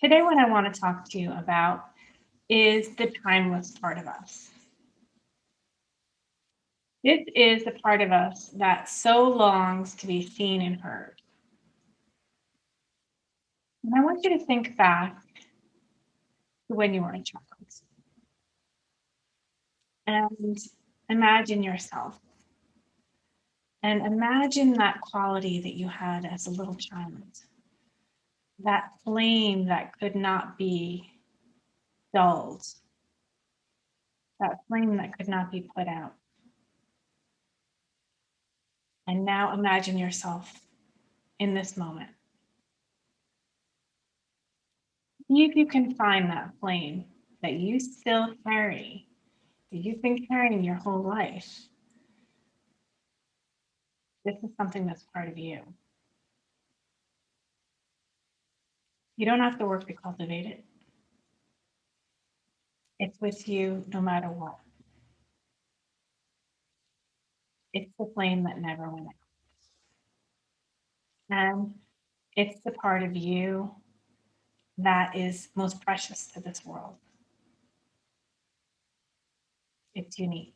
Today, what I want to talk to you about is the timeless part of us. This is the part of us that so longs to be seen and heard. And I want you to think back to when you were a child and imagine yourself and imagine that quality that you had as a little child, that flame that could not be dulled, that flame that could not be put out. And now imagine yourself in this moment. See if you can find that flame that you still carry, that you've been carrying your whole life. This is something that's part of you. You don't have to work to cultivate it. It's with you no matter what. It's the flame that never went out. And it's the part of you that is most precious to this world. It's unique.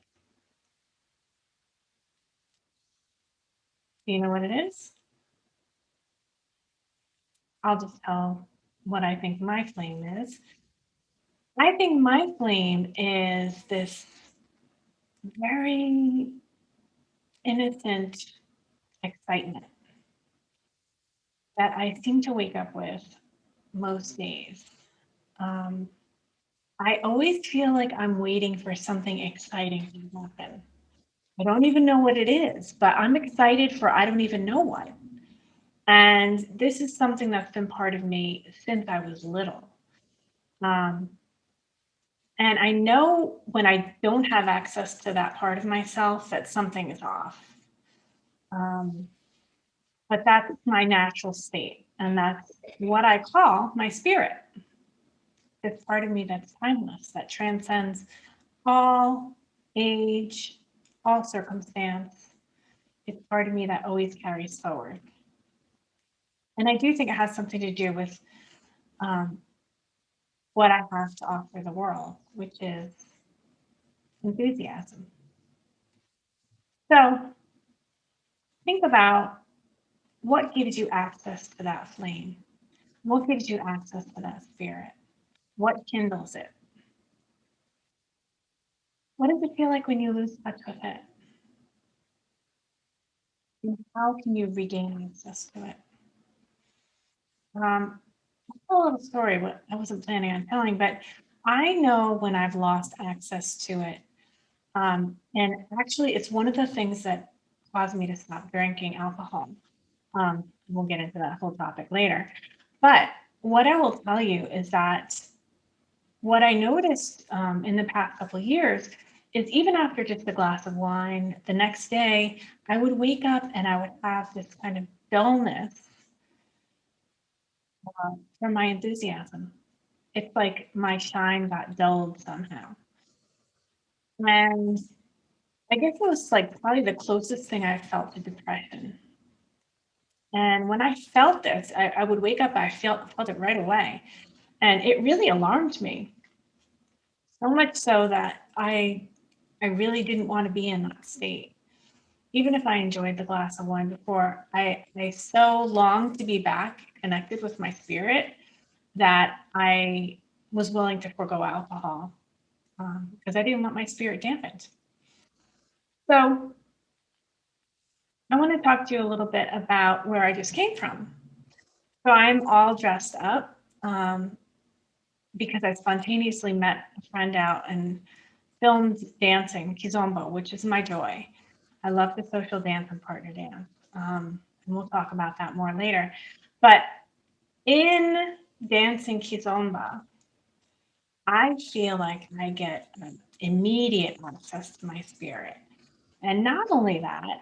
Do you know what it is? I'll just tell what I think my flame is. I think my flame is this very innocent excitement that I seem to wake up with most days. Um, I always feel like I'm waiting for something exciting to happen. I don't even know what it is, but I'm excited for I don't even know what. And this is something that's been part of me since I was little. Um, and I know when I don't have access to that part of myself that something is off. Um, but that's my natural state. And that's what I call my spirit. It's part of me that's timeless, that transcends all age, all circumstance. It's part of me that always carries forward. And I do think it has something to do with um, what I have to offer the world, which is enthusiasm. So think about what gives you access to that flame? What gives you access to that spirit? What kindles it? What does it feel like when you lose touch with it? And how can you regain access to it? A little story, what I wasn't planning on telling, but I know when I've lost access to it. And actually, it's one of the things that caused me to stop drinking alcohol. We'll get into that whole topic later. But what I will tell you is that what I noticed in the past couple of years is even after just a glass of wine, the next day I would wake up and I would have this kind of dullness from my enthusiasm. It's like my shine got dulled somehow. And I guess it was like probably the closest thing I felt to depression. And when I felt this, I would wake up, I felt it right away. And it really alarmed me. So much so that I really didn't want to be in that state. Even if I enjoyed the glass of wine before, I so longed to be back connected with my spirit that I was willing to forego alcohol because I didn't want my spirit dampened. So I want to talk to you a little bit about where I just came from. So I'm all dressed up because I spontaneously met a friend out and filmed dancing kizomba, which is my joy. I love the social dance and partner dance. And we'll talk about that more later. But in dancing kizomba, I feel like I get immediate access to my spirit. And not only that,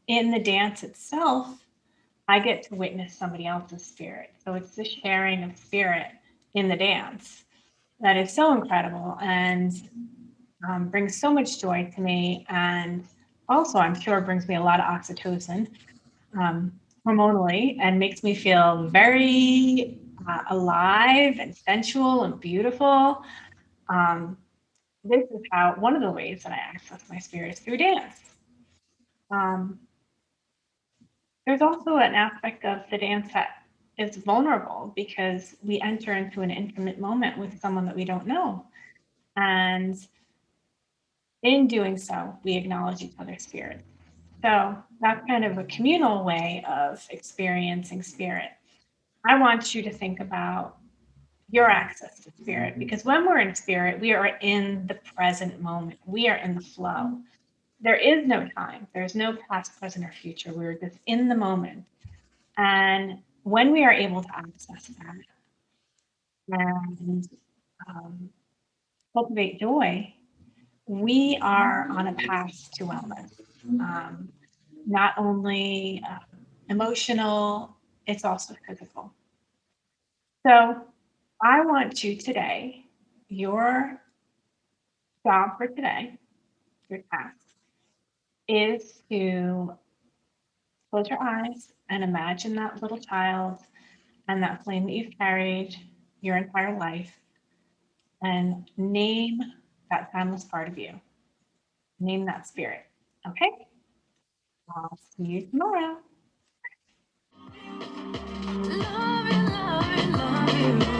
in the dance itself, I get to witness somebody else's spirit. So it's the sharing of spirit in the dance that is so incredible and brings so much joy to me. And also, I'm sure, brings me a lot of oxytocin um, hormonally and makes me feel very alive and sensual and beautiful. This is one of the ways that I access my spirit is through dance. Um, there's also an aspect of the dance that is vulnerable because we enter into an intimate moment with someone that we don't know. And in doing so, we acknowledge each other's spirit. So that's kind of a communal way of experiencing spirit. I want you to think about your access to spirit, because when we're in spirit, we are in the present moment. We are in the flow. There is no time. There's no past, present, or future. We're just in the moment. And when we are able to access that and cultivate joy, we are on a path to wellness. Not only emotional, it's also physical. So I want you today, your job for today, your task is to close your eyes and imagine that little child and that flame that you've carried your entire life, and name that timeless part of you. Name that spirit. Okay? I'll see you tomorrow. Love you, love you, love you.